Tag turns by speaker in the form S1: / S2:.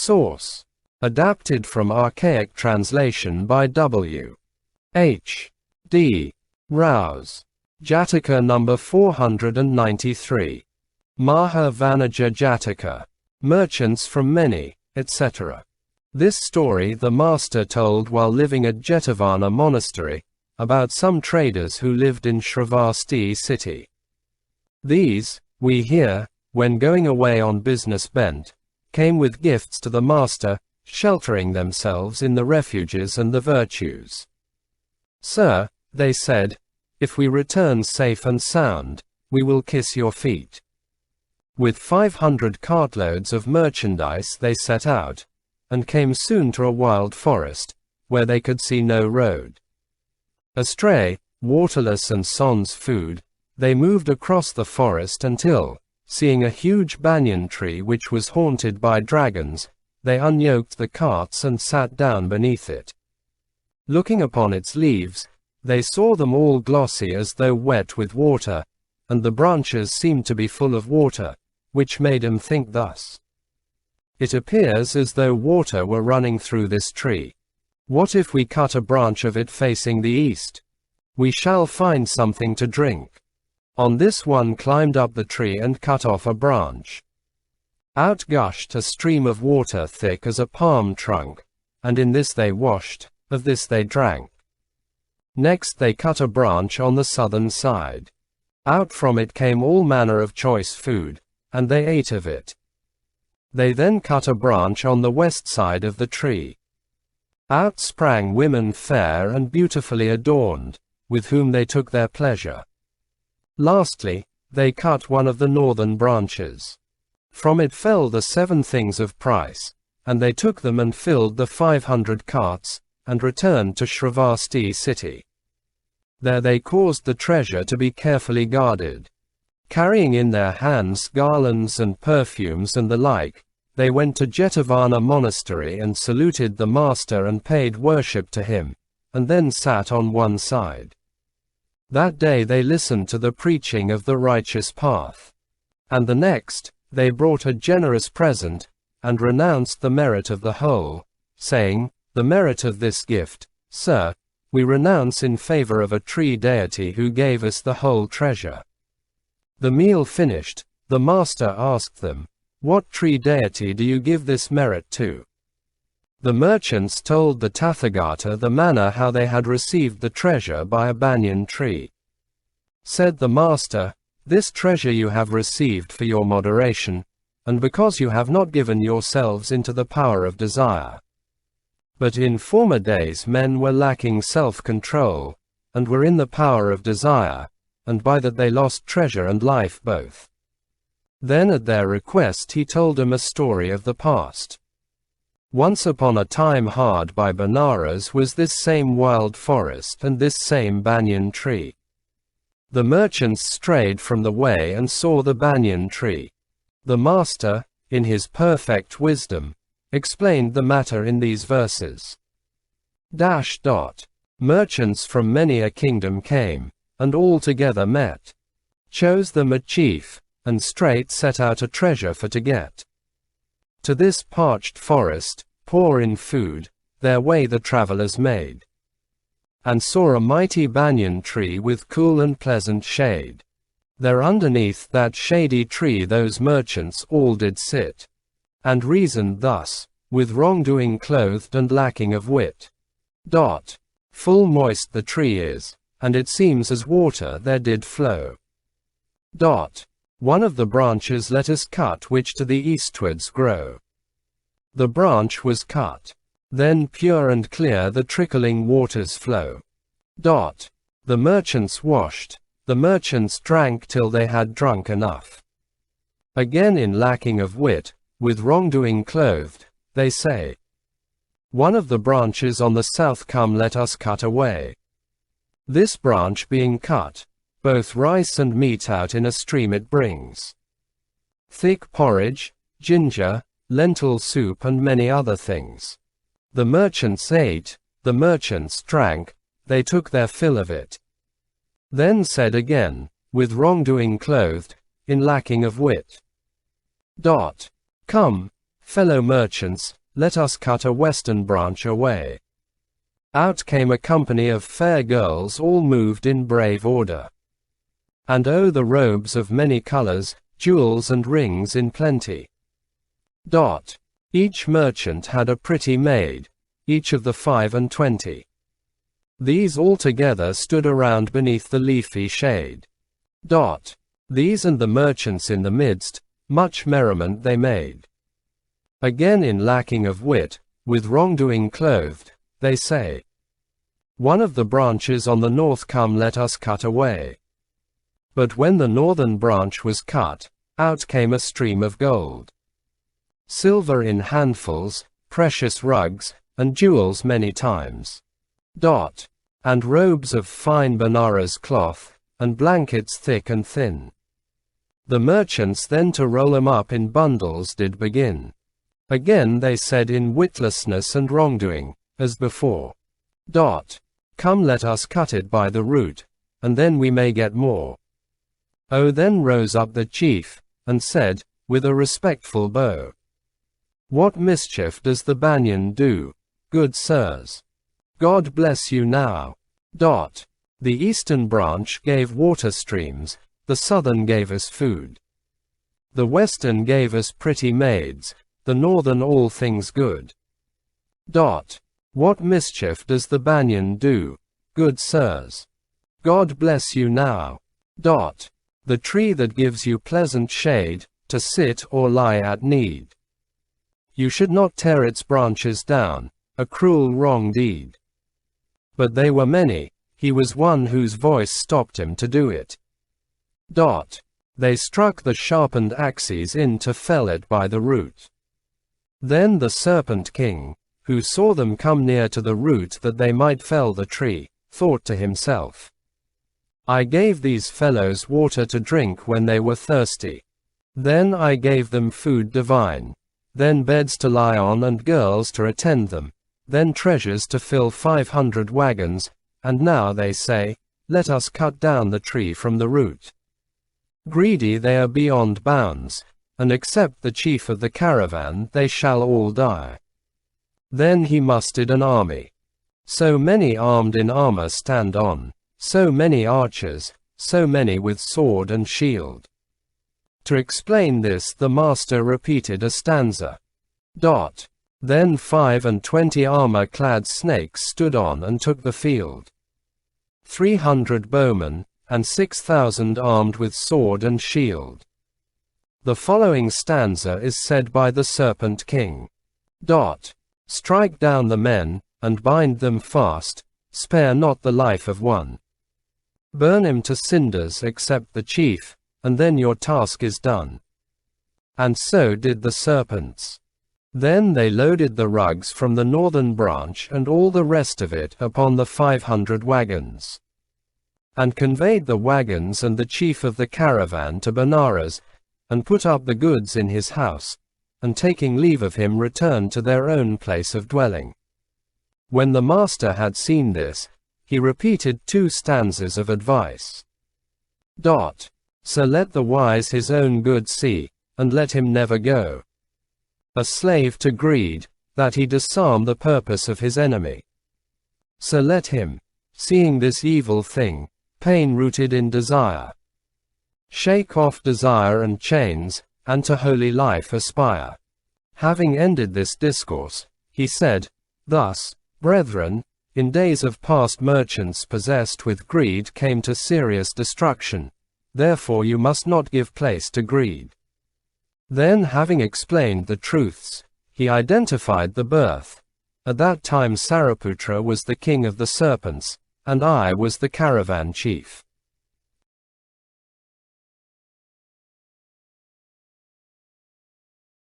S1: Source: adapted from archaic translation by W.H.D. Rouse. Jataka number 493. Maha Vanaja Jataka. Merchants from many, etc. This story the master told while living at Jetavana monastery, about some traders who lived in Shravasti city. These, we hear, when going away on business bent, came with gifts to the master, sheltering themselves in the refuges and the virtues. Sir, they said, if we return safe and sound, we will kiss your feet. With 500 cartloads of merchandise they set out, and came soon to a wild forest, where they could see no road. Astray, waterless and sans food, they moved across the forest until, seeing a huge banyan tree which was haunted by dragons, they unyoked the carts and sat down beneath it. Looking upon its leaves, they saw them all glossy as though wet with water, and the branches seemed to be full of water, which made him think thus. It appears as though water were running through this tree. What if we cut a branch of it facing the east? We shall find something to drink. On this one climbed up the tree and cut off a branch. Out gushed a stream of water thick as a palm trunk, and in this they washed, of this they drank. Next they cut a branch on the southern side. Out from it came all manner of choice food, and they ate of it. They then cut a branch on the west side of the tree. Out sprang women fair and beautifully adorned, with whom they took their pleasure. Lastly, they cut one of the northern branches. From it fell the 7 things of price, and they took them and filled the 500 carts, and returned to Shravasti city. There they caused the treasure to be carefully guarded. Carrying in their hands garlands and perfumes and the like, they went to Jetavana monastery and saluted the master and paid worship to him, and then sat on one side. That day they listened to the preaching of the righteous path. And the next, they brought a generous present, and renounced the merit of the whole, saying, the merit of this gift, sir, we renounce in favor of a tree deity who gave us the whole treasure. The meal finished, the master asked them, what tree deity do you give this merit to? The merchants told the Tathagata the manner how they had received the treasure by a banyan tree. Said the master, this treasure you have received for your moderation, and because you have not given yourselves into the power of desire. But in former days men were lacking self-control, and were in the power of desire, and by that they lost treasure and life both. Then at their request he told them a story of the past. Once upon a time hard by Benares was this same wild forest and this same banyan tree. The merchants strayed from the way and saw the banyan tree. The master, in his perfect wisdom, explained the matter in these verses. Merchants from many a kingdom came, and all together met. Chose them a chief, and straight set out a treasure for to get. To this parched forest, poor in food, their way the travelers made. And saw a mighty banyan tree with cool and pleasant shade. There underneath that shady tree those merchants all did sit. And reasoned thus, with wrongdoing clothed and lacking of wit. Full moist the tree is, and it seems as water there did flow. One of the branches let us cut which to the eastwards grow. The branch was cut. Then pure and clear the trickling waters flow. The merchants washed, the merchants drank till they had drunk enough. Again in lacking of wit, with wrongdoing clothed, they say, one of the branches on the south come let us cut away. This branch being cut, both rice and meat out in a stream it brings. Thick porridge, ginger, lentil soup and many other things. The merchants ate, the merchants drank, they took their fill of it. Then said again, with wrongdoing clothed, in lacking of wit. Come, fellow merchants, let us cut a western branch away. Out came a company of fair girls, all moved in brave order. And oh, the robes of many colors, jewels and rings in plenty. Each merchant had a pretty maid, each of the 25. These all together stood around beneath the leafy shade. These and the merchants in the midst, much merriment they made. Again, in lacking of wit, with wrongdoing clothed, they say, one of the branches on the north come, let us cut away. But when the northern branch was cut, out came a stream of gold, silver in handfuls, precious rugs, and jewels many times. And robes of fine Benares cloth, and blankets thick and thin. The merchants then to roll 'em up in bundles did begin. Again they said in witlessness and wrongdoing, as before, come let us cut it by the root, and then we may get more. Oh, then rose up the chief, and said, with a respectful bow, what mischief does the banyan do, good sirs? God bless you now. The eastern branch gave water streams, the southern gave us food. The western gave us pretty maids, the northern all things good. What mischief does the banyan do, good sirs? God bless you now. The tree that gives you pleasant shade, to sit or lie at need. You should not tear its branches down, a cruel wrong deed. But they were many, he was one whose voice stopped him to do it. They struck the sharpened axes in to fell it by the root. Then the serpent king, who saw them come near to the root that they might fell the tree, thought to himself, I gave these fellows water to drink when they were thirsty. Then I gave them food divine, then beds to lie on and girls to attend them, then treasures to fill 500 waggons, and now they say, let us cut down the tree from the root. Greedy they are beyond bounds, and except the chief of the caravan they shall all die. Then he mustered an army. So many armed in armor stand on, so many archers, so many with sword and shield. To explain this the master repeated a stanza. Then 25 armor-clad snakes stood on and took the field. 300 bowmen, and 6,000 armed with sword and shield. The following stanza is said by the serpent king. Strike down the men, and bind them fast, spare not the life of one. Burn him to cinders except the chief, and then your task is done. And so did the serpents. Then they loaded the rugs from the northern branch and all the rest of it upon the 500 waggons, and conveyed the waggons and the chief of the caravan to Benares, and put up the goods in his house, and taking leave of him returned to their own place of dwelling. When the master had seen this, he repeated 2 stanzas of advice. So let the wise his own good see, and let him never go a slave to greed, that he disarm the purpose of his enemy. So let him, seeing this evil thing, pain rooted in desire, shake off desire and chains, and to holy life aspire. Having ended this discourse, he said, thus, brethren, in days of past merchants possessed with greed came to serious destruction, therefore you must not give place to greed. Then having explained the truths, he identified the birth. At that time Sariputra was the king of the serpents, and I was the caravan chief.